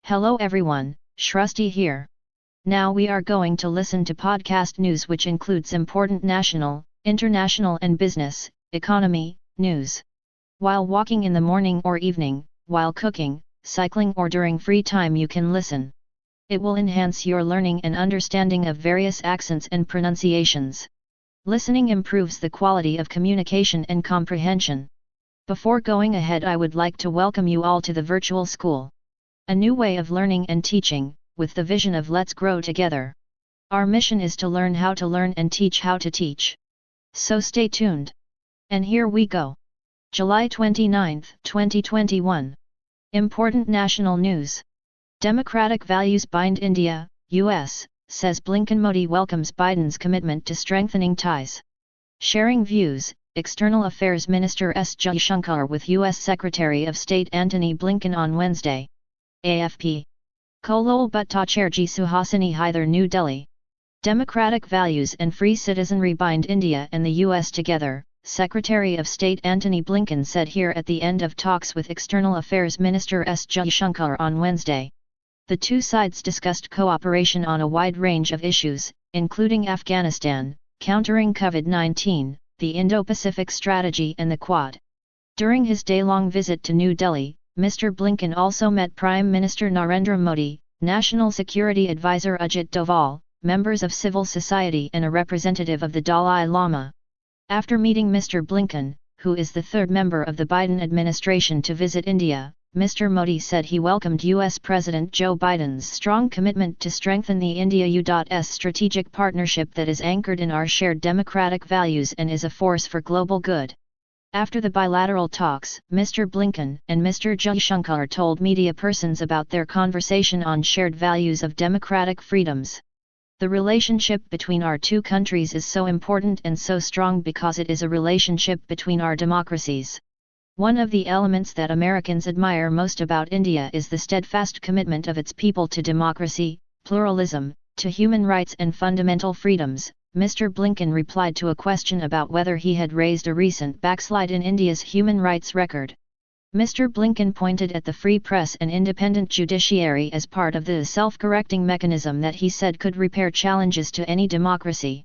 Hello everyone, Shrusti here. Now we are going to listen to podcast news which includes important national, international and business, economy, news. While walking in the morning or evening, while cooking, cycling or during free time you can listen. It will enhance your learning and understanding of various accents and pronunciations. Listening improves the quality of communication and comprehension. Before going ahead, I would like to welcome you all to the virtual school. A new way of learning and teaching, with the vision of Let's Grow Together. Our mission is to learn how to learn and teach how to teach. So stay tuned. And here we go. July 29, 2021. Important national news. Democratic values bind India, US, says Blinken. Modi welcomes Biden's commitment to strengthening ties. Sharing views, External Affairs Minister S. Jaishankar with US Secretary of State Antony Blinken on Wednesday. AFP. Kolol Bhattacharjee Suhasini Haidar, New Delhi. Democratic values and free citizenry bind India and the US together, Secretary of State Antony Blinken said here at the end of talks with External Affairs Minister S. Jaishankar on Wednesday. The two sides discussed cooperation on a wide range of issues, including Afghanistan, countering COVID-19, the Indo-Pacific strategy and the Quad. During his day-long visit to New Delhi, Mr. Blinken also met Prime Minister Narendra Modi, National Security Advisor Ajit Doval, members of civil society and a representative of the Dalai Lama. After meeting Mr. Blinken, who is the third member of the Biden administration to visit India, Mr. Modi said he welcomed US President Joe Biden's strong commitment to strengthen the India-US strategic partnership that is anchored in our shared democratic values and is a force for global good. After the bilateral talks, Mr. Blinken and Mr. Jaishankar told media persons about their conversation on shared values of democratic freedoms. The relationship between our two countries is so important and so strong because it is a relationship between our democracies. One of the elements that Americans admire most about India is the steadfast commitment of its people to democracy, pluralism, to human rights and fundamental freedoms. Mr. Blinken replied to a question about whether he had raised a recent backslide in India's human rights record. Mr. Blinken pointed at the free press and independent judiciary as part of the self-correcting mechanism that he said could repair challenges to any democracy.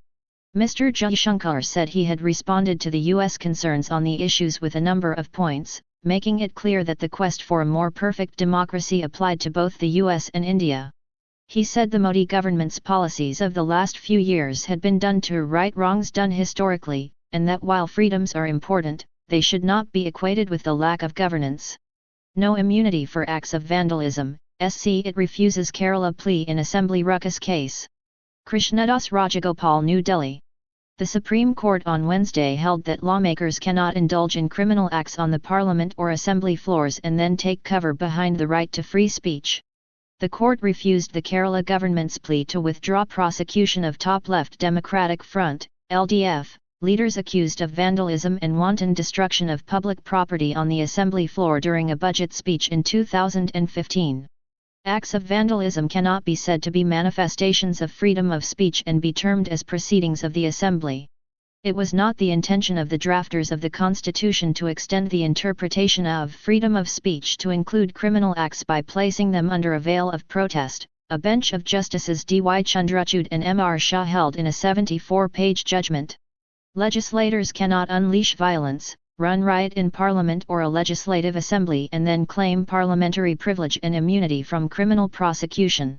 Mr. Jaishankar said he had responded to the U.S. concerns on the issues with a number of points, making it clear that the quest for a more perfect democracy applied to both the U.S. and India. He said the Modi government's policies of the last few years had been done to right wrongs done historically, and that while freedoms are important, they should not be equated with the lack of governance. No immunity for acts of vandalism, SC it refuses Kerala plea in Assembly ruckus case. Krishnadas Rajagopal, New Delhi. The Supreme Court on Wednesday held that lawmakers cannot indulge in criminal acts on the Parliament or Assembly floors and then take cover behind the right to free speech. The court refused the Kerala government's plea to withdraw prosecution of top left Democratic Front, LDF, leaders accused of vandalism and wanton destruction of public property on the Assembly floor during a budget speech in 2015. Acts of vandalism cannot be said to be manifestations of freedom of speech and be termed as proceedings of the Assembly. It was not the intention of the drafters of the Constitution to extend the interpretation of freedom of speech to include criminal acts by placing them under a veil of protest, a bench of Justices D.Y. Chandrachud and M.R. Shah held in a 74-page judgment. Legislators cannot unleash violence, run riot in Parliament or a legislative assembly and then claim parliamentary privilege and immunity from criminal prosecution.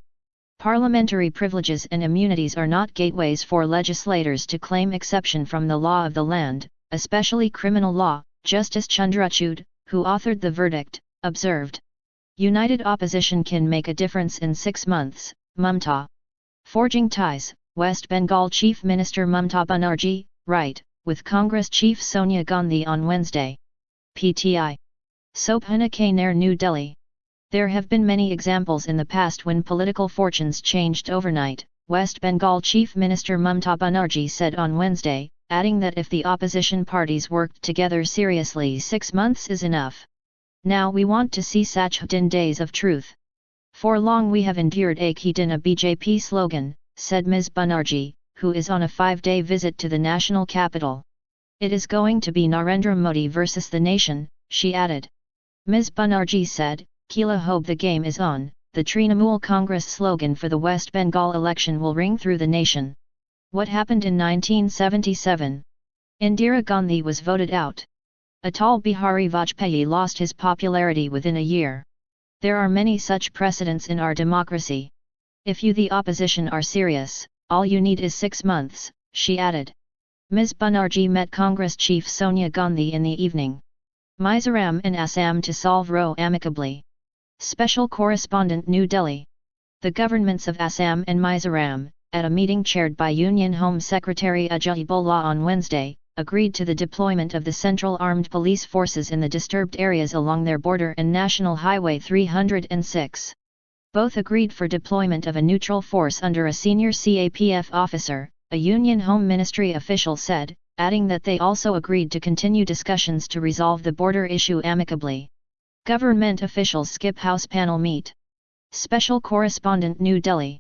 Parliamentary privileges and immunities are not gateways for legislators to claim exception from the law of the land, especially criminal law, Justice Chandrachud, who authored the verdict, observed. United opposition can make a difference in 6 months, Mamta. Forging ties, West Bengal Chief Minister Mamta Banerjee, right, with Congress Chief Sonia Gandhi on Wednesday. PTI. Sobhana K. Nair, New Delhi. There have been many examples in the past when political fortunes changed overnight, West Bengal Chief Minister Mamta Banerjee said on Wednesday, adding that if the opposition parties worked together seriously 6 months is enough. Now we want to see Sach Din days of truth. For long we have endured Ek Hi Din, a BJP slogan, said Ms. Banerjee, who is on a 5-day visit to the national capital. It is going to be Narendra Modi versus the nation, she added. Ms. Banerjee said, Kila Hobe, the game is on, the Trinamool Congress slogan for the West Bengal election will ring through the nation. What happened in 1977? Indira Gandhi was voted out. Atal Bihari Vajpayee lost his popularity within a year. There are many such precedents in our democracy. If you the opposition are serious, all you need is 6 months, she added. Ms. Banerjee met Congress chief Sonia Gandhi in the evening. Mizoram and Assam to solve row amicably. Special Correspondent New Delhi. The governments of Assam and Mizoram, at a meeting chaired by Union Home Secretary Ajay Bhola on Wednesday, agreed to the deployment of the Central Armed Police Forces in the disturbed areas along their border and National Highway 306. Both agreed for deployment of a neutral force under a senior CAPF officer, a Union Home Ministry official said, adding that they also agreed to continue discussions to resolve the border issue amicably. Government officials skip House panel meet. Special Correspondent New Delhi.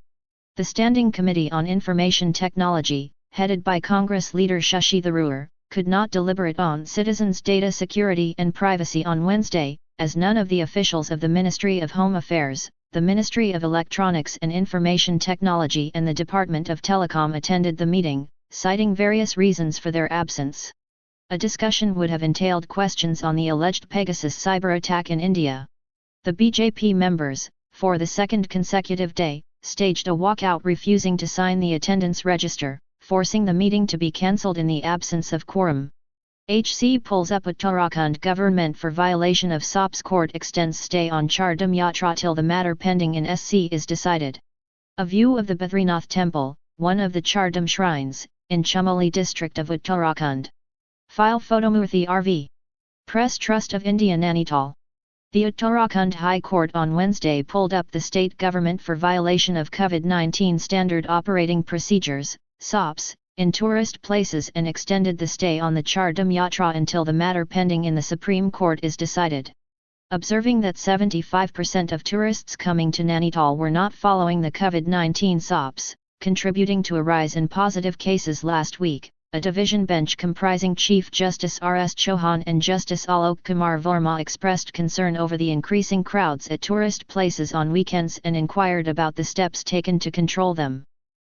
The Standing Committee on Information Technology, headed by Congress leader Shashi Tharoor, could not deliberate on citizens' data security and privacy on Wednesday, as none of the officials of the Ministry of Home Affairs, the Ministry of Electronics and Information Technology and the Department of Telecom attended the meeting, citing various reasons for their absence. A discussion would have entailed questions on the alleged Pegasus cyber attack in India. The BJP members, for the second consecutive day, staged a walkout refusing to sign the attendance register, forcing the meeting to be cancelled in the absence of quorum. HC pulls up Uttarakhand government for violation of SOPS. Court extends stay on Char Dham Yatra till the matter pending in SC is decided. A view of the Badrinath temple, one of the Char Dham shrines, in Chamoli district of Uttarakhand. File Photomurthy RV. Press Trust of India Nainital. The Uttarakhand High Court on Wednesday pulled up the state government for violation of COVID-19 Standard Operating Procedures, SOPS, in tourist places and extended the stay on the Char Dham Yatra until the matter pending in the Supreme Court is decided. Observing that 75% of tourists coming to Nainital were not following the COVID-19 SOPS, contributing to a rise in positive cases last week, a division bench comprising Chief Justice R.S. Chauhan and Justice Alok Kumar Verma expressed concern over the increasing crowds at tourist places on weekends and inquired about the steps taken to control them.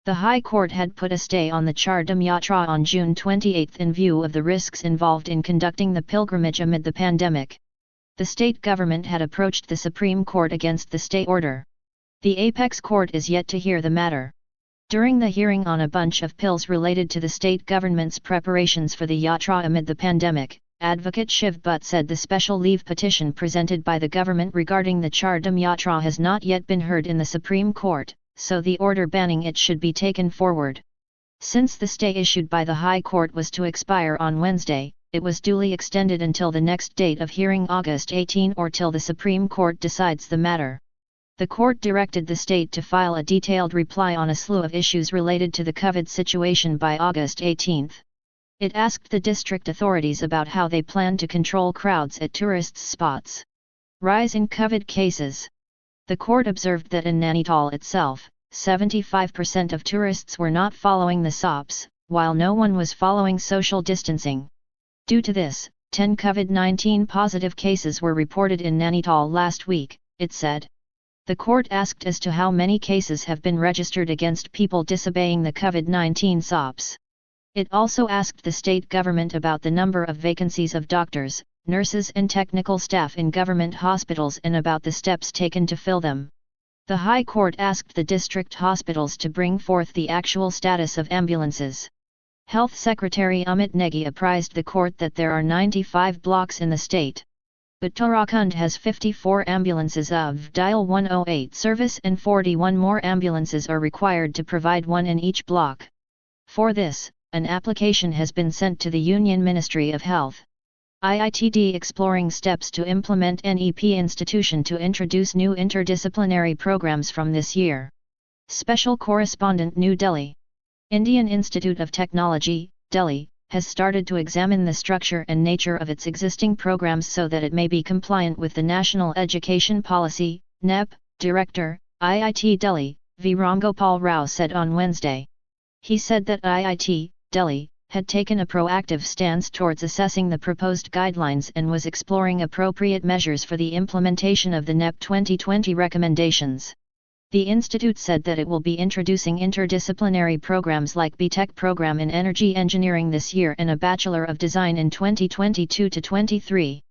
The High Court had put a stay on the Char Dham Yatra on June 28 in view of the risks involved in conducting the pilgrimage amid the pandemic. The state government had approached the Supreme Court against the stay order. The apex court is yet to hear the matter. During the hearing on a bunch of pills related to the state government's preparations for the yatra amid the pandemic, Advocate Shiv Butt said the special leave petition presented by the government regarding the Char Dham Yatra has not yet been heard in the Supreme Court, so the order banning it should be taken forward. Since the stay issued by the High Court was to expire on Wednesday, it was duly extended until the next date of hearing August 18 or till the Supreme Court decides the matter. The court directed the state to file a detailed reply on a slew of issues related to the COVID situation by August 18. It asked the district authorities about how they plan to control crowds at tourist spots. Rise in COVID cases. The court observed that in Nainital itself, 75% of tourists were not following the SOPS, while no one was following social distancing. Due to this, 10 COVID-19 positive cases were reported in Nainital last week, it said. The court asked as to how many cases have been registered against people disobeying the COVID-19 SOPS. It also asked the state government about the number of vacancies of doctors, nurses and technical staff in government hospitals and about the steps taken to fill them. The High Court asked the district hospitals to bring forth the actual status of ambulances. Health Secretary Amit Negi apprised the court that there are 95 blocks in the state. Uttarakhand has 54 ambulances of Dial 108 service and 41 more ambulances are required to provide one in each block. For this, an application has been sent to the Union Ministry of Health. IITD exploring steps to implement NEP institution to introduce new interdisciplinary programs from this year. Special Correspondent New Delhi. Indian Institute of Technology, Delhi, has started to examine the structure and nature of its existing programs so that it may be compliant with the National Education Policy, NEP, Director, IIT Delhi, V. Ramgopal Rao said on Wednesday. He said that IIT, Delhi, had taken a proactive stance towards assessing the proposed guidelines and was exploring appropriate measures for the implementation of the NEP 2020 recommendations. The institute said that it will be introducing interdisciplinary programs like B.Tech program in energy engineering this year and a Bachelor of Design in 2022-23.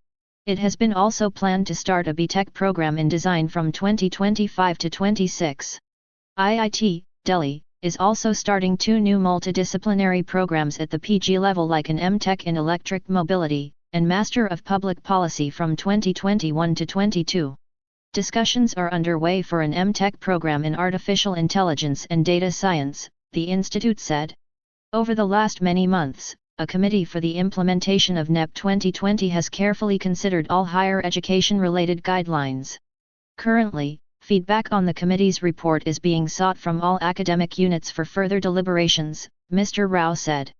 It has been also planned to start a B.Tech program in design from 2025-26. IIT, Delhi, is also starting 2 new multidisciplinary programs at the PG level like an M.Tech in Electric Mobility, and Master of Public Policy from 2021-22. Discussions are underway for an M.Tech program in Artificial Intelligence and Data Science, the institute said. Over the last many months, a committee for the implementation of NEP 2020 has carefully considered all higher education-related guidelines. Currently, feedback on the committee's report is being sought from all academic units for further deliberations, Mr. Rao said.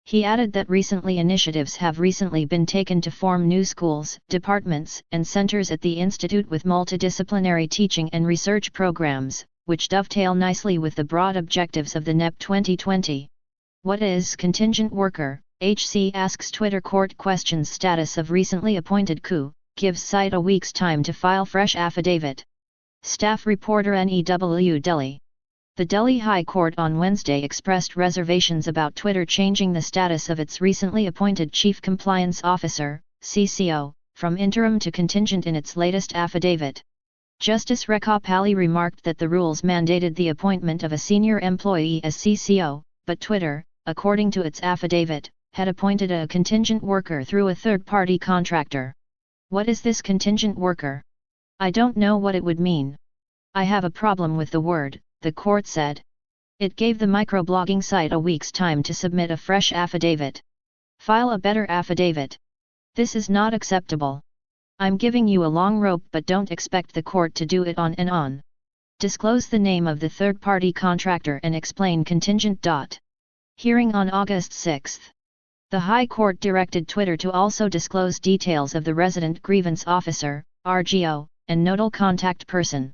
He added that initiatives have recently been taken to form new schools, departments, and centers at the institute with multidisciplinary teaching and research programs, which dovetail nicely with the broad objectives of the NEP 2020. What is contingent worker? HC asks Twitter court questions status of recently appointed coup, gives site a week's time to file fresh affidavit. Staff reporter NEW Delhi. The Delhi High Court on Wednesday expressed reservations about Twitter changing the status of its recently appointed Chief Compliance Officer, CCO, from interim to contingent in its latest affidavit. Justice Rekha Pally remarked that the rules mandated the appointment of a senior employee as CCO, but Twitter, according to its affidavit, had appointed a contingent worker through a third-party contractor. What is this contingent worker? I don't know what it would mean. I have a problem with the word, the court said. It gave the microblogging site a week's time to submit a fresh affidavit. File a better affidavit. This is not acceptable. I'm giving you a long rope, but don't expect the court to do it on and on. Disclose the name of the third-party contractor and explain contingent. Hearing on August 6. The High Court directed Twitter to also disclose details of the Resident Grievance Officer, RGO, and Nodal Contact Person.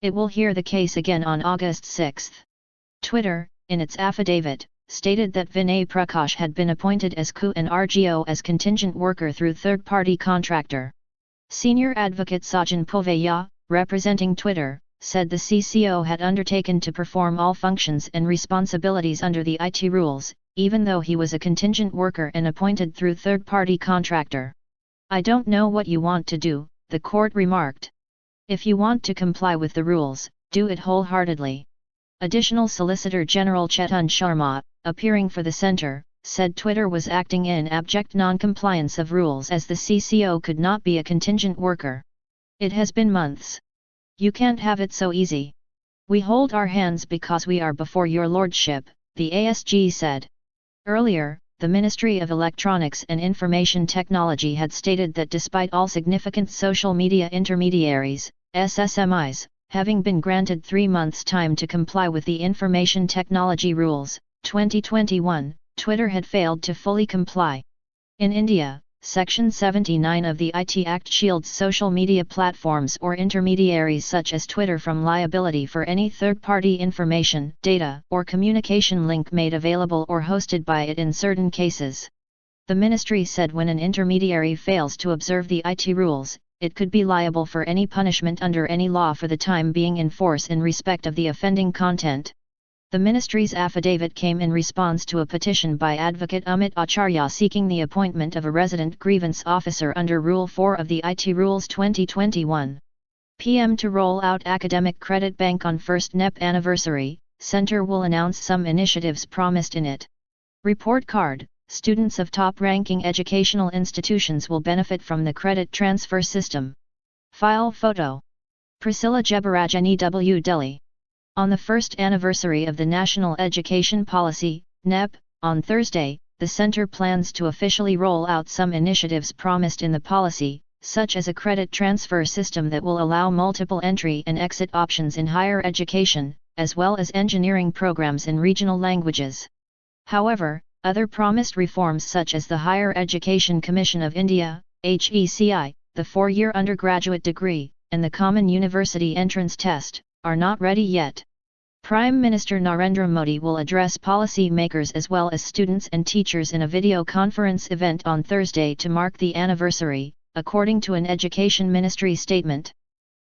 It will hear the case again on August 6. Twitter, in its affidavit, stated that Vinay Prakash had been appointed as CU and RGO as contingent worker through third-party contractor. Senior advocate Sajan Povaya, representing Twitter, said the CCO had undertaken to perform all functions and responsibilities under the IT rules, even though he was a contingent worker and appointed through third-party contractor. I don't know what you want to do, the court remarked. If you want to comply with the rules, do it wholeheartedly. Additional Solicitor General Chetan Sharma, appearing for the centre, said Twitter was acting in abject non-compliance of rules as the CCO could not be a contingent worker. It has been months. You can't have it so easy. We hold our hands because we are before your lordship, the ASG said. Earlier, the Ministry of Electronics and Information Technology had stated that despite all significant social media intermediaries, SSMIs, having been granted 3 months' time to comply with the Information Technology Rules, 2021, Twitter had failed to fully comply. In India, Section 79 of the IT Act shields social media platforms or intermediaries such as Twitter from liability for any third-party information, data, or communication link made available or hosted by it in certain cases. The ministry said when an intermediary fails to observe the IT rules, it could be liable for any punishment under any law for the time being in force in respect of the offending content. The ministry's affidavit came in response to a petition by advocate Amit Acharya seeking the appointment of a resident grievance officer under Rule 4 of the IT Rules 2021. PM to roll out academic credit bank on first NEP anniversary, Centre will announce some initiatives promised in it. Report card, students of top-ranking educational institutions will benefit from the credit transfer system. File photo. Priscilla Jebaraj NEW Delhi. On the first anniversary of the National Education Policy, NEP, on Thursday, the Centre plans to officially roll out some initiatives promised in the policy, such as a credit transfer system that will allow multiple entry and exit options in higher education, as well as engineering programs in regional languages. However, other promised reforms such as the Higher Education Commission of India, HECI, the 4-year undergraduate degree, and the Common University Entrance Test, are not ready yet. Prime Minister Narendra Modi will address policy makers as well as students and teachers in a video conference event on Thursday to mark the anniversary, according to an Education Ministry statement.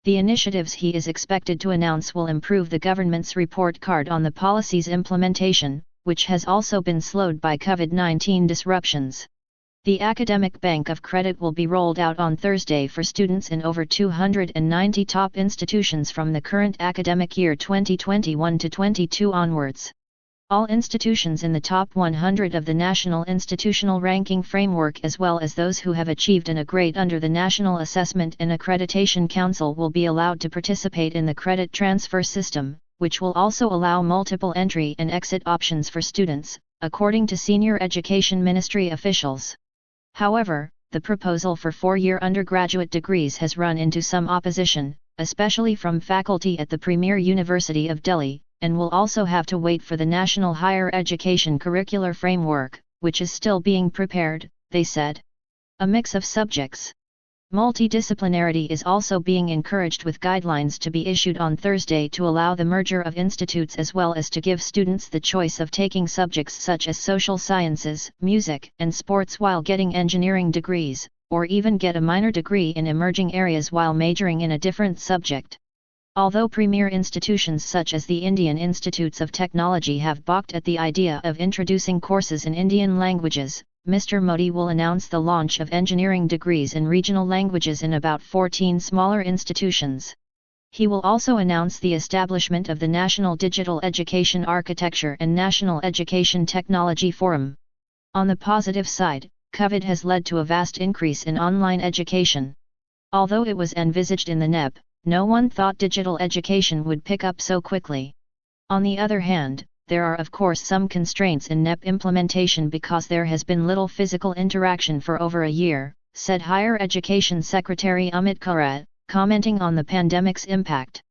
The initiatives he is expected to announce will improve the government's report card on the policy's implementation, which has also been slowed by COVID-19 disruptions. The Academic Bank of Credit will be rolled out on Thursday for students in over 290 top institutions from the current academic year 2021-22 onwards. All institutions in the top 100 of the National Institutional Ranking Framework as well as those who have achieved an A grade under the National Assessment and Accreditation Council will be allowed to participate in the credit transfer system, which will also allow multiple entry and exit options for students, according to senior Education Ministry officials. However, the proposal for 4-year undergraduate degrees has run into some opposition, especially from faculty at the Premier University of Delhi, and will also have to wait for the National Higher Education Curricular Framework, which is still being prepared, they said. A mix of subjects. Multidisciplinarity is also being encouraged with guidelines to be issued on Thursday to allow the merger of institutes as well as to give students the choice of taking subjects such as social sciences, music, and sports while getting engineering degrees, or even get a minor degree in emerging areas while majoring in a different subject. Although premier institutions such as the Indian Institutes of Technology have balked at the idea of introducing courses in Indian languages, Mr. Modi will announce the launch of engineering degrees in regional languages in about 14 smaller institutions. He will also announce the establishment of the National Digital Education Architecture and National Education Technology Forum. On the positive side, COVID has led to a vast increase in online education. Although it was envisaged in the NEP, no one thought digital education would pick up so quickly. On the other hand, there are of course some constraints in NEP implementation because there has been little physical interaction for over a year, said Higher Education Secretary Amit Khare, commenting on the pandemic's impact.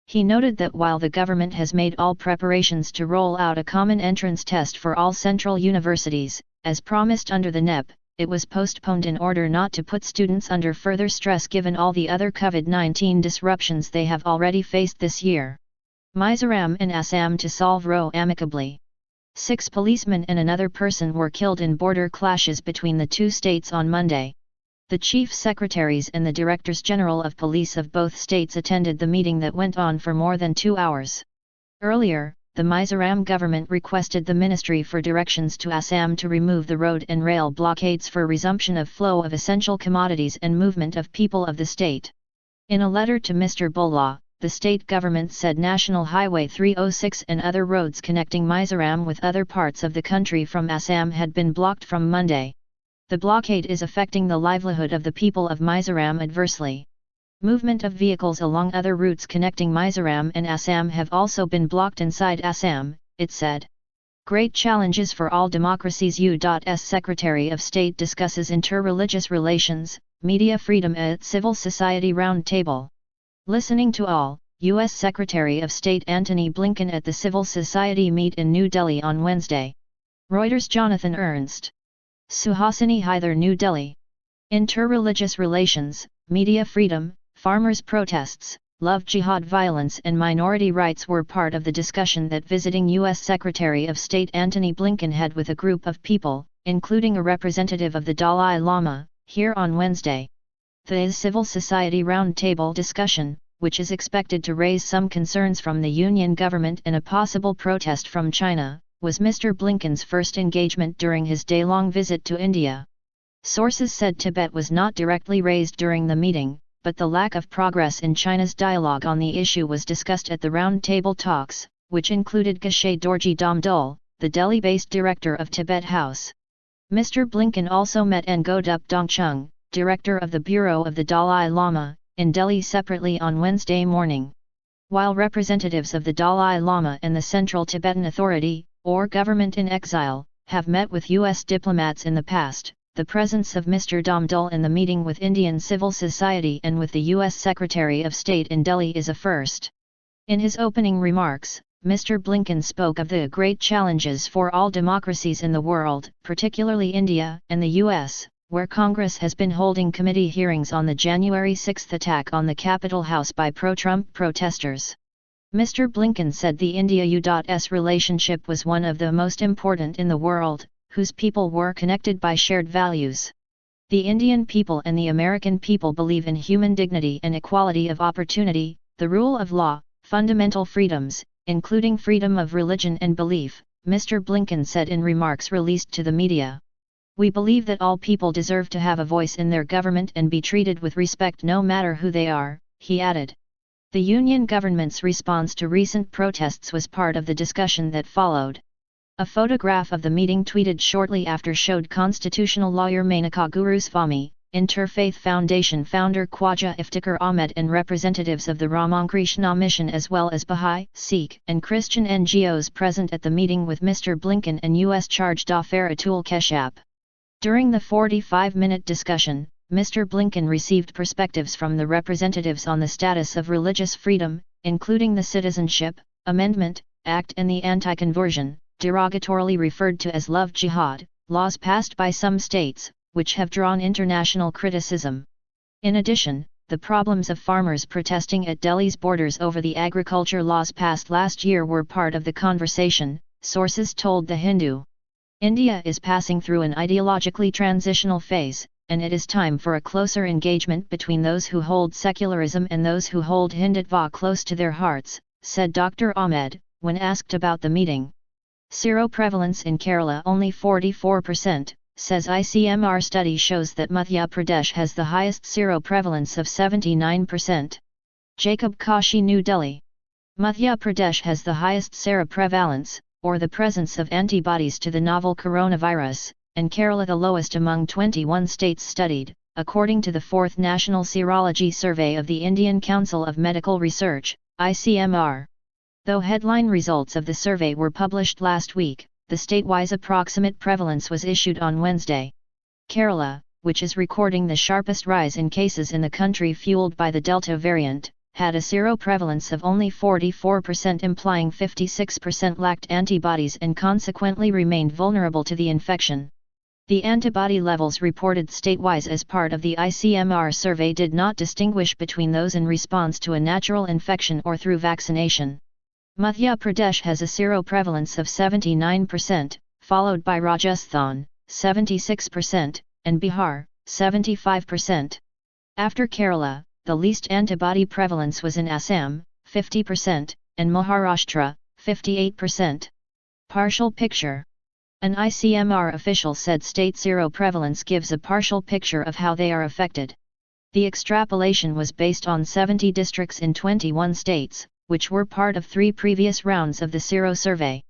He noted that while the government has made all preparations to roll out a common entrance test for all central universities, as promised under the NEP, it was postponed in order not to put students under further stress given all the other COVID-19 disruptions they have already faced this year. Mizoram and Assam to solve row amicably. 6 policemen and another person were killed in border clashes between the two states on Monday. The chief secretaries and the directors general of police of both states attended the meeting that went on for more than 2 hours. Earlier, the Mizoram government requested the Ministry for directions to Assam to remove the road and rail blockades for resumption of flow of essential commodities and movement of people of the state. In a letter to Mr. Bola, the state government said National Highway 306 and other roads connecting Mizoram with other parts of the country from Assam had been blocked from Monday. The blockade is affecting the livelihood of the people of Mizoram adversely. Movement of vehicles along other routes connecting Mizoram and Assam have also been blocked inside Assam, it said. Great challenges for all democracies. U.S. Secretary of State discusses interreligious relations, media freedom at Civil Society Roundtable. Listening to all, U.S. Secretary of State Antony Blinken at the Civil Society meet in New Delhi on Wednesday. Reuters. Jonathan Ernst. Suhasini Haidar. New Delhi. Interreligious relations, media freedom, farmers' protests, love jihad, violence and minority rights were part of the discussion that visiting U.S. Secretary of State Antony Blinken had with a group of people, including a representative of the Dalai Lama, here on Wednesday. The Civil Society Roundtable discussion, which is expected to raise some concerns from the Union government and a possible protest from China, was Mr. Blinken's first engagement during his day-long visit to India. Sources said Tibet was not directly raised during the meeting, but the lack of progress in China's dialogue on the issue was discussed at the roundtable talks, which included Geshe Dorji Damdul, the Delhi-based director of Tibet House. Mr. Blinken also met Ngodup Dongchung, director of the Bureau of the Dalai Lama, in Delhi separately on Wednesday morning. While representatives of the Dalai Lama and the Central Tibetan Authority, or Government in Exile, have met with U.S. diplomats in the past, the presence of Mr. Damdul in the meeting with Indian civil society and with the U.S. Secretary of State in Delhi is a first. In his opening remarks, Mr. Blinken spoke of the great challenges for all democracies in the world, particularly India and the U.S., where Congress has been holding committee hearings on the January 6 attack on the Capitol House by pro-Trump protesters. Mr. Blinken said the India-US relationship was one of the most important in the world, whose people were connected by shared values. The Indian people and the American people believe in human dignity and equality of opportunity, the rule of law, fundamental freedoms, including freedom of religion and belief, Mr. Blinken said in remarks released to the media. We believe that all people deserve to have a voice in their government and be treated with respect no matter who they are, he added. The Union government's response to recent protests was part of the discussion that followed. A photograph of the meeting tweeted shortly after showed constitutional lawyer Menaka Guruswamy, Interfaith Foundation founder Khwaja Iftikhar Ahmed and representatives of the Ramakrishna Mission as well as Bahá'í, Sikh and Christian NGOs present at the meeting with Mr. Blinken and U.S. Chargé d'Affaires Atul Keshap. During the 45-minute discussion, Mr. Blinken received perspectives from the representatives on the status of religious freedom, including the Citizenship Amendment Act and the anti-conversion, derogatorily referred to as love jihad, laws passed by some states, which have drawn international criticism. In addition, the problems of farmers protesting at Delhi's borders over the agriculture laws passed last year were part of the conversation, sources told The Hindu. India is passing through an ideologically transitional phase, and it is time for a closer engagement between those who hold secularism and those who hold Hindutva close to their hearts, said Dr. Ahmed, when asked about the meeting. Seroprevalence in Kerala only 44%, says ICMR study shows that Madhya Pradesh has the highest seroprevalence of 79%. Jacob Kashi, New Delhi. Madhya Pradesh has the highest seroprevalence, or the presence of antibodies to the novel coronavirus, and Kerala the lowest among 21 states studied, according to the 4th National Serology Survey of the Indian Council of Medical Research, ICMR. Though headline results of the survey were published last week, the statewide approximate prevalence was issued on Wednesday. Kerala, which is recording the sharpest rise in cases in the country fueled by the Delta variant, had a seroprevalence of only 44%, implying 56% lacked antibodies and consequently remained vulnerable to the infection. The antibody levels reported statewide as part of the ICMR survey did not distinguish between those in response to a natural infection or through vaccination. Madhya Pradesh has a seroprevalence of 79%, followed by Rajasthan, 76%, and Bihar, 75%. After Kerala, the least antibody prevalence was in Assam, 50%, and Maharashtra, 58%. Partial picture. An ICMR official said state seroprevalence gives a partial picture of how they are affected. The extrapolation was based on 70 districts in 21 states, which were part of 3 previous rounds of the Sero survey.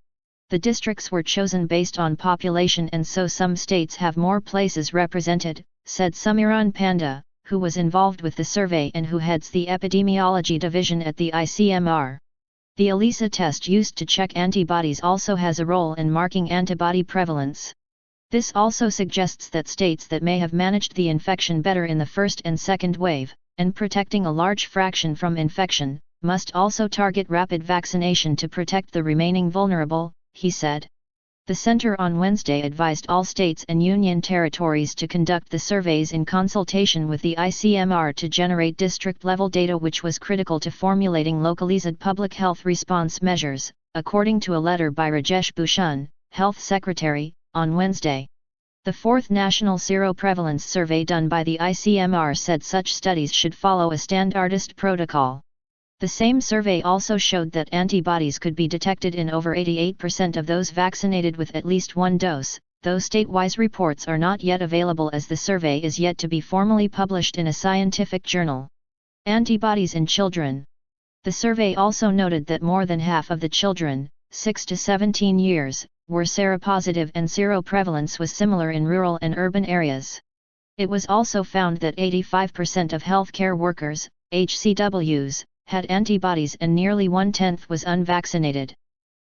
The districts were chosen based on population, and so some states have more places represented, said Samiran Panda, who was involved with the survey and who heads the epidemiology division at the ICMR. The ELISA test used to check antibodies also has a role in marking antibody prevalence. This also suggests that states that may have managed the infection better in the first and second wave, and protecting a large fraction from infection, must also target rapid vaccination to protect the remaining vulnerable, he said. The center on Wednesday advised all states and union territories to conduct the surveys in consultation with the ICMR to generate district-level data, which was critical to formulating localized public health response measures, according to a letter by Rajesh Bhushan, Health Secretary, on Wednesday. The 4th National Seroprevalence Survey done by the ICMR said such studies should follow a standardized protocol. The same survey also showed that antibodies could be detected in over 88% of those vaccinated with at least one dose, though state-wise reports are not yet available as the survey is yet to be formally published in a scientific journal. Antibodies in children. The survey also noted that more than half of the children, 6 to 17 years, were seropositive, and seroprevalence was similar in rural and urban areas. It was also found that 85% of healthcare workers, HCWs, had antibodies and nearly 1/10 was unvaccinated.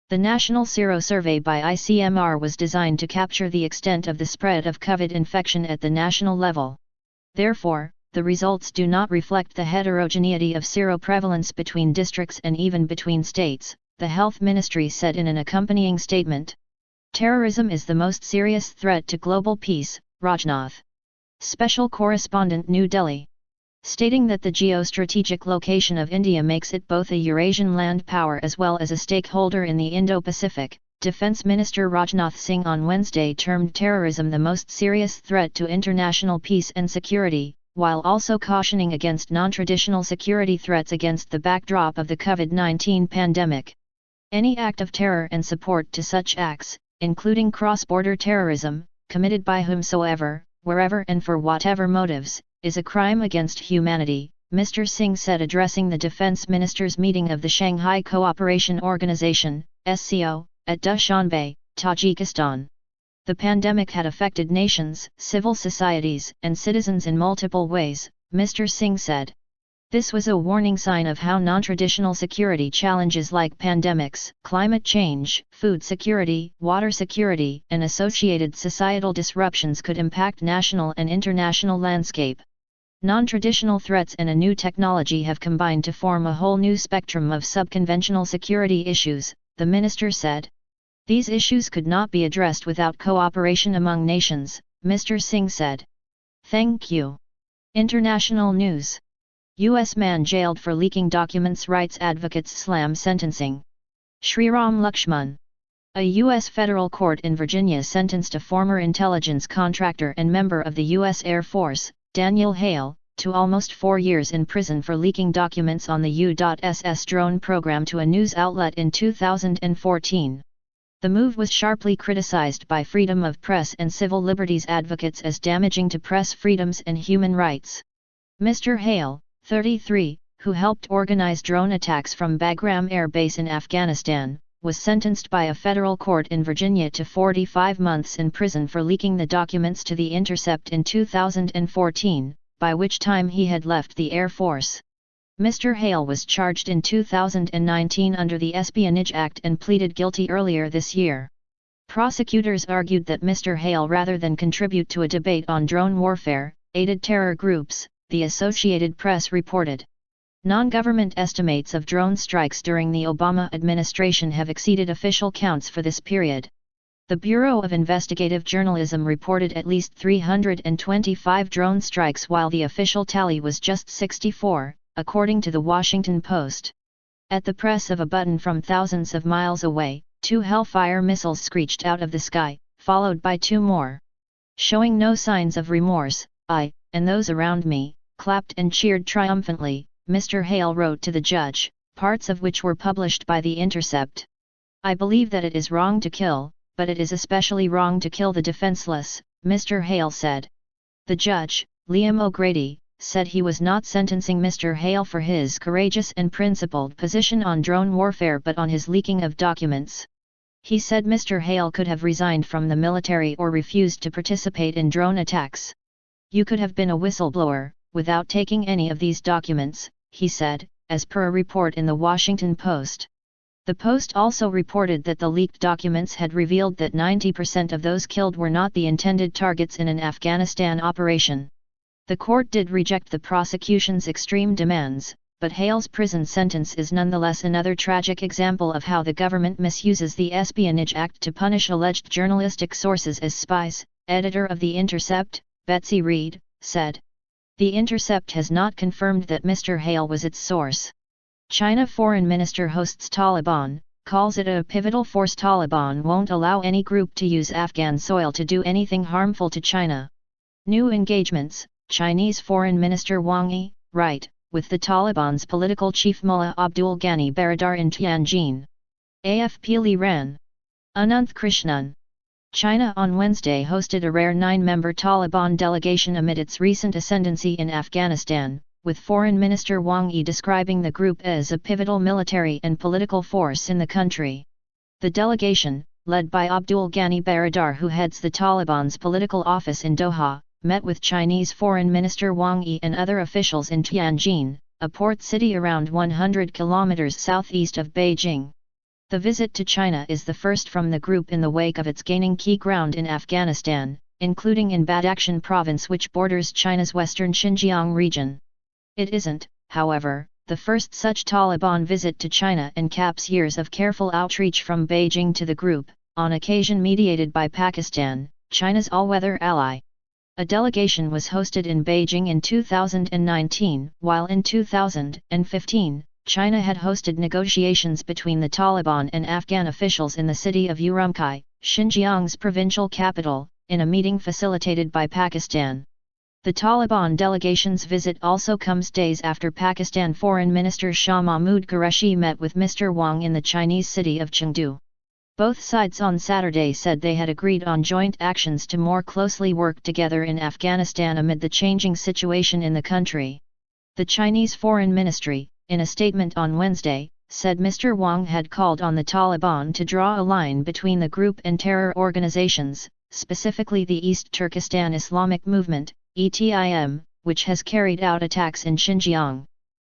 The National Sero Survey by ICMR was designed to capture the extent of the spread of COVID infection at the national level. Therefore, the results do not reflect the heterogeneity of seroprevalence between districts and even between states, the Health Ministry said in an accompanying statement. Terrorism is the most serious threat to global peace, Rajnath. Special Correspondent, New Delhi. stating that the geostrategic location of India makes it both a Eurasian land power as well as a stakeholder in the Indo-Pacific. Defense Minister Rajnath Singh on Wednesday termed terrorism the most serious threat to international peace and security, while also cautioning against non-traditional security threats against the backdrop of the COVID-19 pandemic. Any act of terror and support to such acts, including cross-border terrorism, committed by whomsoever, wherever and for whatever motives, is a crime against humanity, Mr. Singh said addressing the defense ministers' meeting of the Shanghai Cooperation Organization, SCO, at Dushanbe, Tajikistan. The pandemic had affected nations, civil societies, and citizens in multiple ways, Mr. Singh said. This was a warning sign of how non-traditional security challenges like pandemics, climate change, food security, water security, and associated societal disruptions could impact national and international landscape. Non-traditional threats and a new technology have combined to form a whole new spectrum of subconventional security issues, the minister said. These issues could not be addressed without cooperation among nations, Mr. Singh said. Thank you. International news. U.S. man jailed for leaking documents, rights advocates slam sentencing. Sriram Lakshman. A U.S. federal court in Virginia sentenced a former intelligence contractor and member of the U.S. Air Force, Daniel Hale, to almost 4 years in prison for leaking documents on the U.SS drone program to a news outlet in 2014. The move was sharply criticized by freedom of press and civil liberties advocates as damaging to press freedoms and human rights. Mr. Hale, 33, who helped organize drone attacks from Bagram Air Base in Afghanistan, was sentenced by a federal court in Virginia to 45 months in prison for leaking the documents to The Intercept in 2014, by which time he had left the Air Force. Mr. Hale was charged in 2019 under the Espionage Act and pleaded guilty earlier this year. Prosecutors argued that Mr. Hale, rather than contribute to a debate on drone warfare, aided terror groups, the Associated Press reported. Non-government estimates of drone strikes during the Obama administration have exceeded official counts for this period. The Bureau of Investigative Journalism reported at least 325 drone strikes while the official tally was just 64, according to the Washington Post. At the press of a button from thousands of miles away, 2 Hellfire missiles screeched out of the sky, followed by 2 more. Showing no signs of remorse, I, and those around me, clapped and cheered triumphantly, Mr. Hale wrote to the judge, parts of which were published by The Intercept. I believe that it is wrong to kill, but it is especially wrong to kill the defenseless, Mr. Hale said. The judge, Liam O'Grady, said he was not sentencing Mr. Hale for his courageous and principled position on drone warfare but on his leaking of documents. He said Mr. Hale could have resigned from the military or refused to participate in drone attacks. You could have been a whistleblower, without taking any of these documents, he said, as per a report in the Washington Post. The Post also reported that the leaked documents had revealed that 90% of those killed were not the intended targets in an Afghanistan operation. The court did reject the prosecution's extreme demands, but Hale's prison sentence is nonetheless another tragic example of how the government misuses the Espionage Act to punish alleged journalistic sources as spies, editor of The Intercept, Betsy Reed, said. The Intercept has not confirmed that Mr. Hale was its source. China Foreign Minister hosts Taliban, calls it a pivotal force. Taliban won't allow any group to use Afghan soil to do anything harmful to China. New engagements. Chinese Foreign Minister Wang Yi, right, with the Taliban's political chief Mullah Abdul Ghani Baradar in Tianjin. AFP Li Ran. Ananth Krishnan. China on Wednesday hosted a rare 9-member Taliban delegation amid its recent ascendancy in Afghanistan, with Foreign Minister Wang Yi describing the group as a pivotal military and political force in the country. The delegation, led by Abdul Ghani Baradar, who heads the Taliban's political office in Doha, met with Chinese Foreign Minister Wang Yi and other officials in Tianjin, a port city around 100 kilometers southeast of Beijing. The visit to China is the first from the group in the wake of its gaining key ground in Afghanistan, including in Badakhshan province which borders China's western Xinjiang region. It isn't, however, the first such Taliban visit to China and caps years of careful outreach from Beijing to the group, on occasion mediated by Pakistan, China's all-weather ally. A delegation was hosted in Beijing in 2019, while in 2015, China had hosted negotiations between the Taliban and Afghan officials in the city of Urumqi, Xinjiang's provincial capital, in a meeting facilitated by Pakistan. The Taliban delegation's visit also comes days after Pakistan Foreign Minister Shah Mahmood Qureshi met with Mr. Wang in the Chinese city of Chengdu. Both sides on Saturday said they had agreed on joint actions to more closely work together in Afghanistan amid the changing situation in the country. The Chinese Foreign Ministry, in a statement on Wednesday, said Mr. Wang had called on the Taliban to draw a line between the group and terror organizations, specifically the East Turkestan Islamic Movement, ETIM, which has carried out attacks in Xinjiang.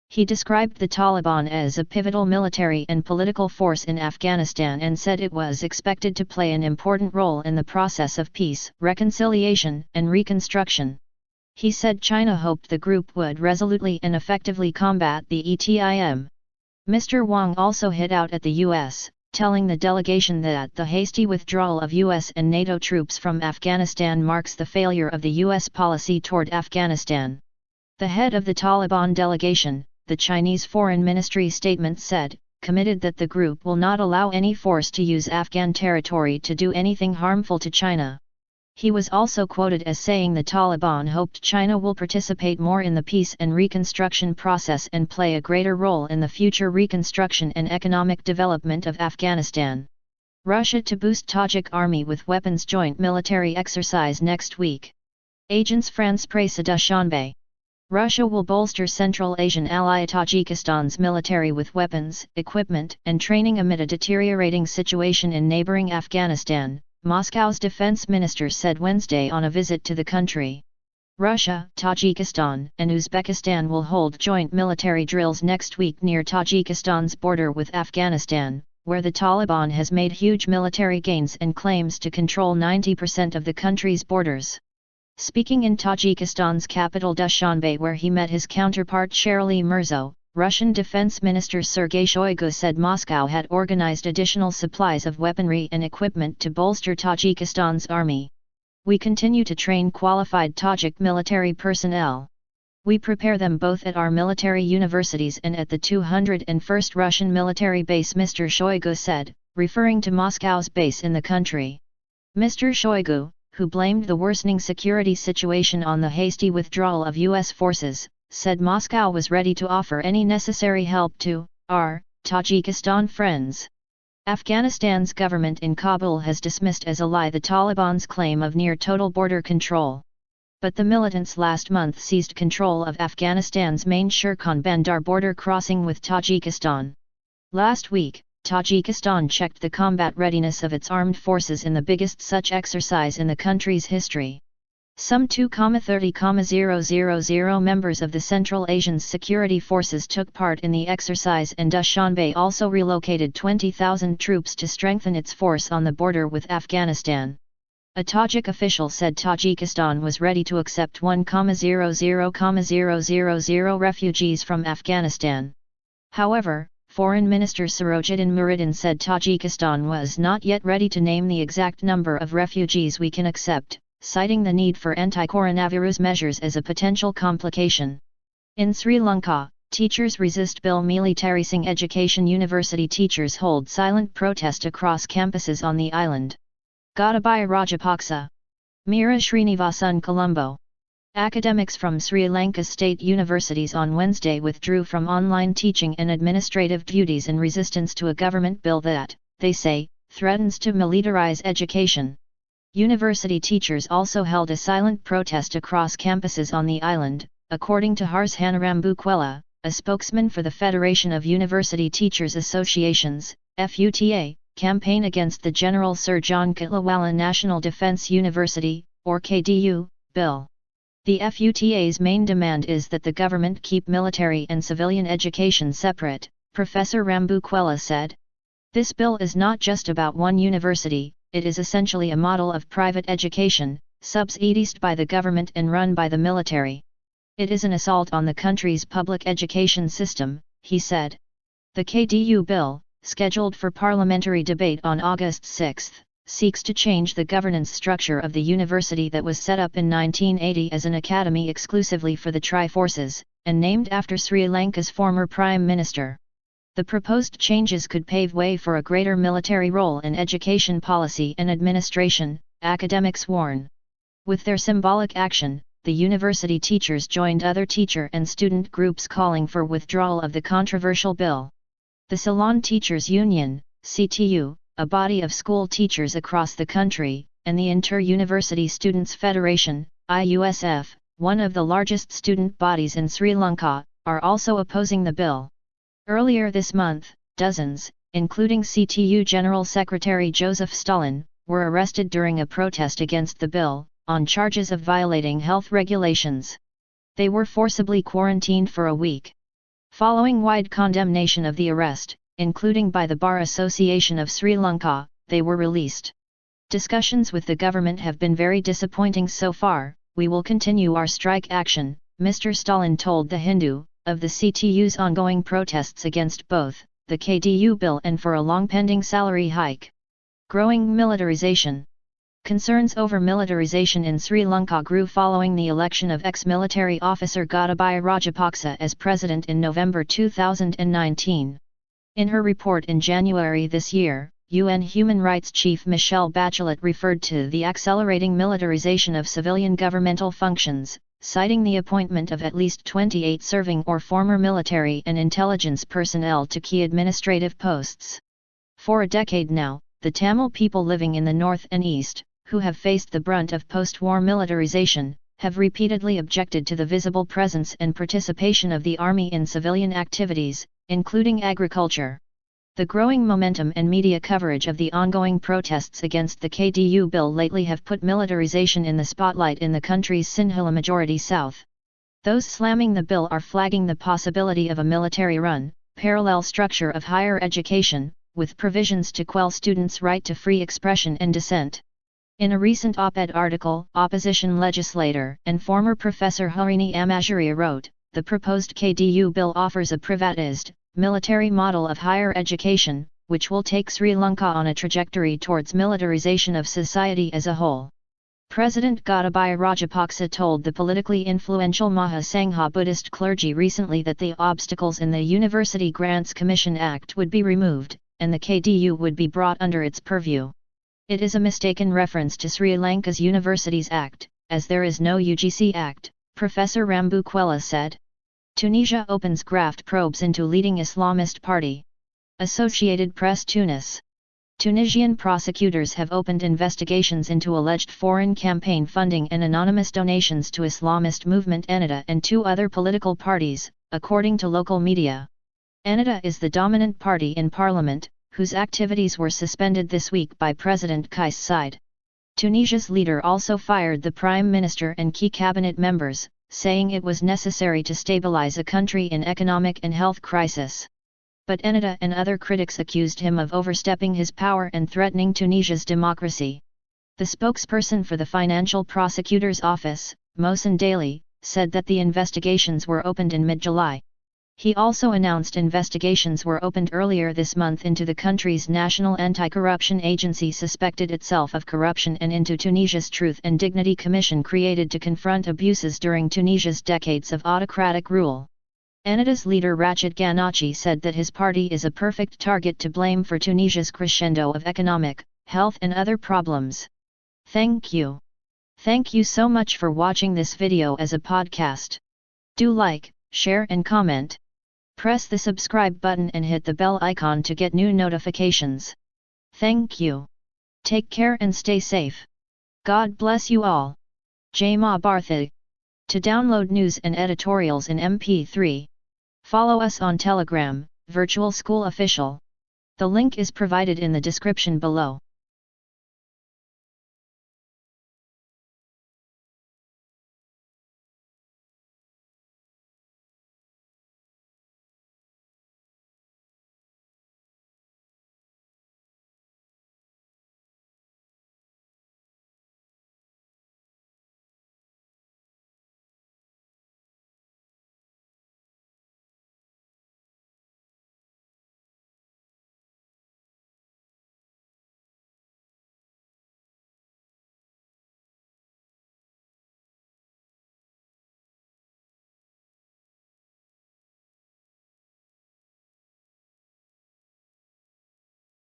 He described the Taliban as a pivotal military and political force in Afghanistan and said it was expected to play an important role in the process of peace, reconciliation, and reconstruction. He said China hoped the group would resolutely and effectively combat the ETIM. Mr. Wang also hit out at the U.S., telling the delegation that the hasty withdrawal of U.S. and NATO troops from Afghanistan marks the failure of the U.S. policy toward Afghanistan. The head of the Taliban delegation, the Chinese Foreign Ministry statement said, committed that the group will not allow any force to use Afghan territory to do anything harmful to China. He was also quoted as saying the Taliban hoped China will participate more in the peace and reconstruction process and play a greater role in the future reconstruction and economic development of Afghanistan. Russia to boost Tajik army with weapons joint military exercise next week. Agence France Presse Dushanbe. Russia will bolster Central Asian ally Tajikistan's military with weapons, equipment, and training amid a deteriorating situation in neighboring Afghanistan, Moscow's defense minister said Wednesday on a visit to the country. Russia, Tajikistan, and Uzbekistan will hold joint military drills next week near Tajikistan's border with Afghanistan, where the Taliban has made huge military gains and claims to control 90% of the country's borders. Speaking in Tajikistan's capital Dushanbe, where he met his counterpart Sherali Mirzo, Russian Defense Minister Sergei Shoigu said Moscow had organized additional supplies of weaponry and equipment to bolster Tajikistan's army. We continue to train qualified Tajik military personnel. We prepare them both at our military universities and at the 201st Russian military base, Mr. Shoigu said, referring to Moscow's base in the country. Mr. Shoigu, who blamed the worsening security situation on the hasty withdrawal of U.S. forces, said Moscow was ready to offer any necessary help to our Tajikistan friends. Afghanistan's government in Kabul has dismissed as a lie the Taliban's claim of near-total border control. But the militants last month seized control of Afghanistan's main Shirkan Bandar border crossing with Tajikistan. Last week, Tajikistan checked the combat readiness of its armed forces in the biggest such exercise in the country's history. Some 2,30,000 members of the Central Asian Security Forces took part in the exercise, and Dushanbe also relocated 20,000 troops to strengthen its force on the border with Afghanistan. A Tajik official said Tajikistan was ready to accept 1,000,000 refugees from Afghanistan. However, Foreign Minister Sirajuddin Muradin said Tajikistan was not yet ready to name the exact number of refugees we can accept, citing the need for anti-coronavirus measures as a potential complication. In Sri Lanka, Teachers Resist Bill Militarising Education. University teachers hold silent protest across campuses on the island. Gotabaya Rajapaksa. Meera Srinivasan Colombo. Academics from Sri Lanka's state universities on Wednesday withdrew from online teaching and administrative duties in resistance to a government bill that, they say, threatens to militarize education. University teachers also held a silent protest across campuses on the island, according to Hars Hanarambukwela, a spokesman for the Federation of University Teachers Associations, FUTA, campaign against the General Sir John Kotlawala National Defence University, or KDU, bill. The FUTA's main demand is that the government keep military and civilian education separate, Professor Rambukwela said. This bill is not just about one university, it is essentially a model of private education, subsidized by the government and run by the military. It is an assault on the country's public education system, he said. The KDU bill, scheduled for parliamentary debate on August 6, seeks to change the governance structure of the university that was set up in 1980 as an academy exclusively for the Triforces, and named after Sri Lanka's former Prime Minister. The proposed changes could pave way for a greater military role in education policy and administration, academics warn. With their symbolic action, the university teachers joined other teacher and student groups calling for withdrawal of the controversial bill. The Ceylon Teachers Union, CTU, a body of school teachers across the country, and the Inter-University Students' Federation, IUSF, one of the largest student bodies in Sri Lanka, are also opposing the bill. Earlier this month, dozens, including CTU General Secretary Joseph Stalin, were arrested during a protest against the bill, on charges of violating health regulations. They were forcibly quarantined for a week. Following wide condemnation of the arrest, including by the Bar Association of Sri Lanka, they were released. Discussions with the government have been very disappointing so far. We will continue our strike action, Mr. Stalin told The Hindu, of the CTU's ongoing protests against both the KDU bill and for a long-pending salary hike. Growing militarization. Concerns over militarization in Sri Lanka grew following the election of ex-military officer Gotabaya Rajapaksa as president in November 2019. In her report in January this year, UN Human Rights Chief Michelle Bachelet referred to the accelerating militarization of civilian governmental functions, citing the appointment of at least 28 serving or former military and intelligence personnel to key administrative posts. For a decade now, the Tamil people living in the north and east, who have faced the brunt of post-war militarization, have repeatedly objected to the visible presence and participation of the army in civilian activities, including agriculture. The growing momentum and media coverage of the ongoing protests against the KDU bill lately have put militarization in the spotlight in the country's Sinhala majority south. Those slamming the bill are flagging the possibility of a military-run, parallel structure of higher education, with provisions to quell students' right to free expression and dissent. In a recent op-ed article, opposition legislator and former professor Harini Amajurya wrote, the proposed KDU bill offers a privatized, military model of higher education, which will take Sri Lanka on a trajectory towards militarization of society as a whole. President Gotabaya Rajapaksa told the politically influential Mahasangha Buddhist clergy recently that the obstacles in the University Grants Commission Act would be removed, and the KDU would be brought under its purview. It is a mistaken reference to Sri Lanka's Universities Act, as there is no UGC Act, Professor Rambu Kwela said. Tunisia opens graft probes into leading Islamist party. Associated Press Tunis. Tunisian prosecutors have opened investigations into alleged foreign campaign funding and anonymous donations to Islamist movement Ennahda and two other political parties, according to local media. Ennahda is the dominant party in parliament, whose activities were suspended this week by President Kais Saied. Tunisia's leader also fired the prime minister and key cabinet members, saying it was necessary to stabilize a country in economic and health crisis. But Ennahda and other critics accused him of overstepping his power and threatening Tunisia's democracy. The spokesperson for the Financial Prosecutor's Office, Mohsen Daly, said that the investigations were opened in mid-July. He also announced investigations were opened earlier this month into the country's National Anti-Corruption Agency suspected itself of corruption and into Tunisia's Truth and Dignity Commission created to confront abuses during Tunisia's decades of autocratic rule. Ennahda's leader Rachid Ghannouchi said that his party is a perfect target to blame for Tunisia's crescendo of economic, health and other problems. Thank you. Thank you so much for watching this video as a podcast. Do like, share and comment. Press the subscribe button and hit the bell icon to get new notifications. Thank you. Take care and stay safe. God bless you all. Jai Ma Bharati. To download news and editorials in MP3, follow us on Telegram, Virtual School Official. The link is provided in the description below.